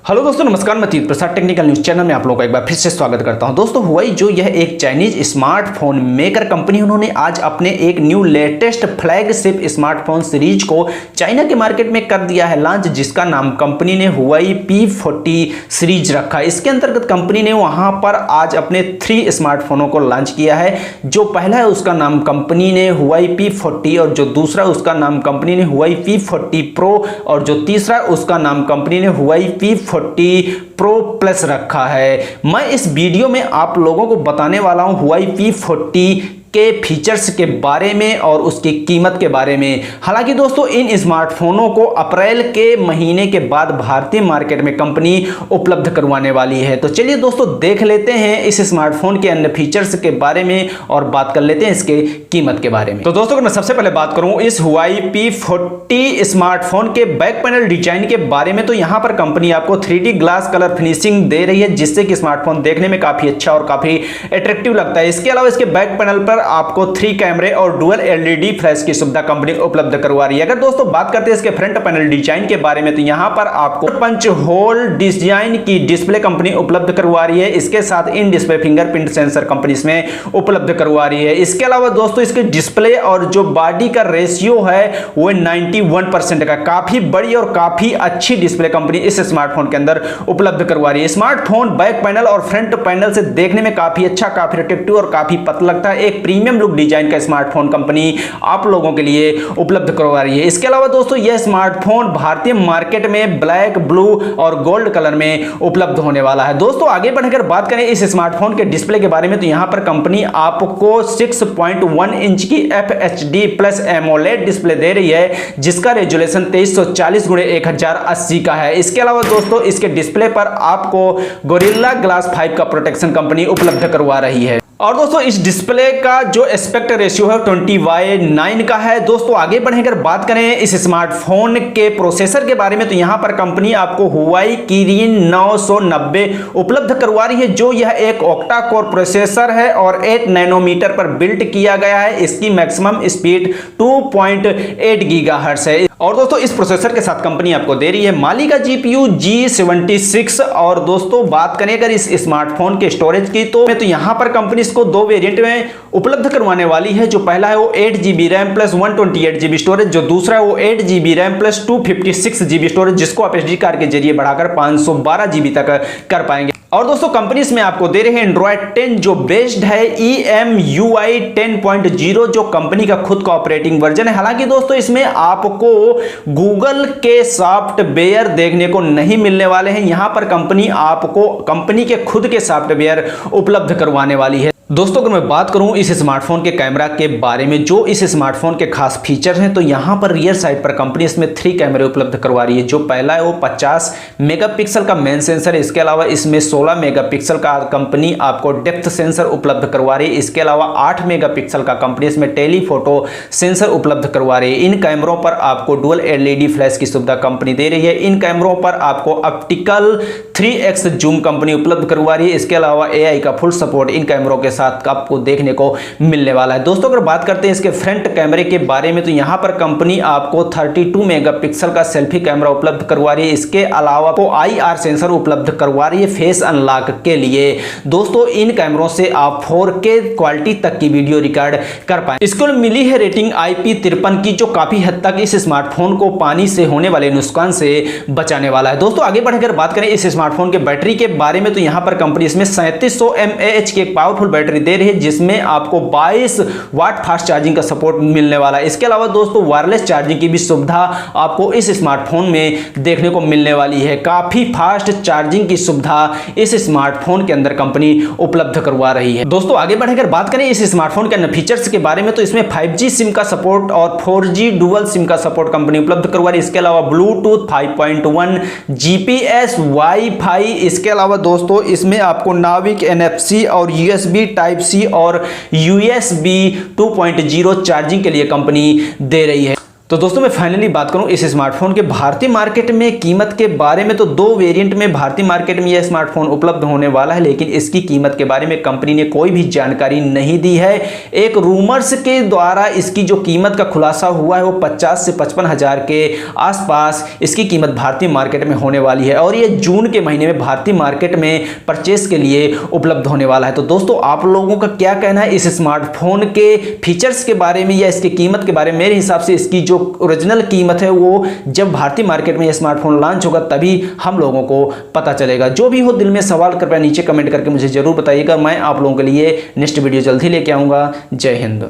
Hello दोस्तों, नमस्कार। मैं तीर्थ प्रसाद टेक्निकल न्यूज़ चैनल में आप लोगों का एक बार फिर से स्वागत करता हूं। दोस्तों, हुआई जो यह एक चाइनीज स्मार्टफोन मेकर कंपनी, उन्होंने आज अपने एक new latest flagship smartphone series को चाइना के मार्केट में कर दिया है लॉन्च, जिसका नाम कंपनी ने हुआई P40 सीरीज रखा है। इसके अंतर्गत कंपनी ने वहां पर आज अपने 3 स्मार्टफोनों को लॉन्च किया है। जो पहला है उसका नाम कंपनी ने हुआई P40 और जो दूसरा उसका नाम कंपनी ने हुआई P40 प्रो और जो तीसरा उसका नाम कंपनी ने हुआई P40 प्रो प्लस रखा है। मैं इस वीडियो में आप लोगों को बताने वाला हूं हुआई P40 के फीचर्स के बारे में और उसकी कीमत के बारे में। हालांकि दोस्तों, इन स्मार्टफोनों को अप्रैल के महीने के बाद भारतीय मार्केट में कंपनी उपलब्ध करवाने वाली है। तो चलिए दोस्तों, देख लेते हैं इस स्मार्टफोन के अन्य फीचर्स के बारे में और बात कर लेते हैं इसके कीमत के बारे में। तो दोस्तों, मैं सबसे पहले बात करूं इस हुआई P40 स्मार्टफोन के बैक पैनल डिजाइन के बारे में, तो यहां पर कंपनी आपको 3D ग्लास कलर फिनिशिंग दे रही है, जिससे कि स्मार्टफोन देखने में काफी अच्छा और काफी अट्रैक्टिव लगता है। इसके अलावा इसके बैक पैनल पर आपको 3 कैमरे और डुअल एलईडी फ्लैश की सुविधा कंपनी उपलब्ध करवा रही है। अगर दोस्तों बात करते हैं इसके फ्रंट पैनल डिजाइन के बारे में, तो यहां पर आपको पंच होल डिजाइन की डिस्प्ले कंपनी उपलब्ध करवा रही है। इसके साथ in display fingerprint sensor company इसमें उपलब्ध करवा रही है। इसके अलावा दोस्तों, इसके डिस्प्ले और जो बॉडी का रेशियो है वो 91% का, काफी बड़ी और काफी अच्छी डिस्प्ले कंपनी इस स्मार्टफोन के अंदर उपलब्ध करवा रही है। स्मार्टफोन बैक पैनल और फ्रंट पैनल से देखने में काफी अच्छा, काफी अट्रैक्टिव और काफी पतला लगता है। एक प्रीमियम लुक डिजाइन का स्मार्टफोन कंपनी आप लोगों के लिए उपलब्ध करवा रही है। इसके अलावा दोस्तों, यह स्मार्टफोन भारतीय मार्केट में ब्लैक, ब्लू और गोल्ड कलर में उपलब्ध होने वाला है। दोस्तों, आगे बढ़कर बात करें इस स्मार्टफोन के डिस्प्ले के बारे में, तो यहां पर कंपनी आपको 6.1 इंच की FHD प्लस एमोलेड डिस्प्ले दे रही है, जिसका रेजोल्यूशन 2340x1080 का है। इसके अलावा दोस्तों, इसके डिस्प्ले पर आपको गोरिल्ला ग्लास 5 का प्रोटेक्शन कंपनी उपलब्ध करवा रही है। और दोस्तों, इस डिस्प्ले का जो एस्पेक्ट रेशियो है 20:9 का है। दोस्तों, आगे बढ़कर बात करें इस स्मार्टफोन के प्रोसेसर के बारे में, तो यहां पर कंपनी आपको हुआई किरिन 990 उपलब्ध करवा रही है, जो यह एक ऑक्टा कोर प्रोसेसर है और 8 नैनोमीटर पर बिल्ट किया गया है। इसकी मैक्सिमम स्पीड 2.8 गीगाहर्ट्ज है। और दोस्तों, इस प्रोसेसर के साथ कंपनी आपको दे रही है माली का GPU G76। और दोस्तों, बात करें अगर इस स्मार्टफोन के स्टोरेज की, तो यहां पर कंपनी इसको 2 वेरिएंट में उपलब्ध करवाने वाली है। जो पहला है वो 8GB RAM plus 128GB storage, जो दूसरा है वो 8GB RAM plus 256GB storage, जिसको आप SD कार्ड के जरिए बढ़ाकर 512GB तक कर पाएंगे। और दोस्तों, कंपनी इसमें आपको दे रही है Android 10, जो बेस्ड है EMUI 10.0, जो कंपनी का खुद का ऑपरेटिंग वर्जन है। हालांकि दोस्तों, इसमें आपको गूगल के सॉफ्टवेयर देखने को नहीं मिलने वाले हैं। यहां पर कंपनी आपको कंपनी के खुद के सॉफ्टवेयर उपलब्ध करवाने वाली है। दोस्तों, अगर मैं बात करूं इस स्मार्टफोन के कैमरा के बारे में, जो इस स्मार्टफोन के खास फीचर हैं, तो यहां पर रियर साइड पर कंपनी इसमें 3 कैमरे उपलब्ध करवा रही है। जो पहला है वो 50 मेगापिक्सल का मेन सेंसर है। इसके अलावा इसमें 16 मेगापिक्सल का कंपनी आपको डेप्थ सेंसर उपलब्ध करवा रही है। इसके अलावा 8 मेगापिक्सल का कंपनी इसमें टेलीफोटो सेंसर उपलब्ध करवा रही है। इन कैमरों पर आपको डुअल एलईडी फ्लैश की सुविधा कंपनी दे रही है। इन कैमरों पर आपको ऑप्टिकल 3x जूम कंपनी उपलब्ध करवा रही है। इसके अलावा AI का फुल सपोर्ट इन कैमरों के साथ आपको देखने को मिलने वाला है। दोस्तों, अगर बात करते हैं इसके फ्रंट कैमरे के बारे में, तो यहां पर कंपनी आपको 32 मेगापिक्सल का सेल्फी कैमरा उपलब्ध करवा रही है। इसके अलावा आपको IR सेंसर उपलब्ध करवा रही है फेस अनलॉक के लिए। दोस्तों, इन कैमरों से आप 4K क्वालिटी तक की वीडियो रिकॉर्ड कर पाए। इसको मिली है रेटिंग IP53 की, जो काफी हद तक इस स्मार्टफोन को पानी से होने वाले नुकसान से बचाने वाला है। दोस्तों, आगे बढ़कर बात करें इस स्मार्टफोन के बैटरी के बारे में, तो यहां पर कंपनी इसमें 3700 mAh की एक पावरफुल बैटरी दे रही है, जिसमें आपको 22 वाट फास्ट चार्जिंग का सपोर्ट मिलने वाला है। इसके अलावा दोस्तों, वायरलेस चार्जिंग की भी सुविधा आपको इस स्मार्टफोन में देखने को मिलने वाली है। काफी फास्ट चार्जिंग की सुविधा इस स्मार्टफोन के अंदर कंपनी उपलब्ध करवा रही है। दोस्तों, आगे बढ़कर बात करें इस स्मार्टफोन के अन्य फीचर्स के बारे में, तो इसमें 5G सिम का सपोर्ट और 4G डुअल सिम का सपोर्ट कंपनी उपलब्ध करवा रही है। इसके अलावा ब्लूटूथ 5.1, GPS, वाईफाई, इसके अलावा दोस्तों, इसमें आपको नाविक NFC और USB Type-C और USB 2.0 चार्जिंग के लिए कंपनी दे रही है। तो दोस्तों मैं फाइनली बात करूं इस स्मार्टफोन के भारतीय मार्केट में कीमत के बारे में, तो 2 वेरिएंट में भारतीय मार्केट में यह स्मार्टफोन उपलब्ध होने वाला है, लेकिन इसकी कीमत के बारे में कंपनी ने कोई भी जानकारी नहीं दी है। एक रूमर्स के द्वारा इसकी जो कीमत का खुलासा हुआ है वो 50 से 55 हज़ार के आसपास इसकी कीमत भारतीय मार्केट में होने वाली है और ये जून के महीने में भारतीय मार्केट में परचेस के लिए उपलब्ध होने वाला है। तो दोस्तों आप लोगों का क्या कहना है इस स्मार्टफोन के फीचर्स के बारे में या इसकी कीमत के बारे में? मेरे हिसाब से इसकी जो ओरिजिनल कीमत है वो जब भारतीय मार्केट में यह स्मार्टफोन लॉन्च होगा तभी हम लोगों को पता चलेगा। जो भी हो दिल में सवाल कृपया नीचे कमेंट करके मुझे जरूर बताइएगा। मैं आप लोगों के लिए नेक्स्ट वीडियो जल्दी लेके आऊंगा। जय हिंद।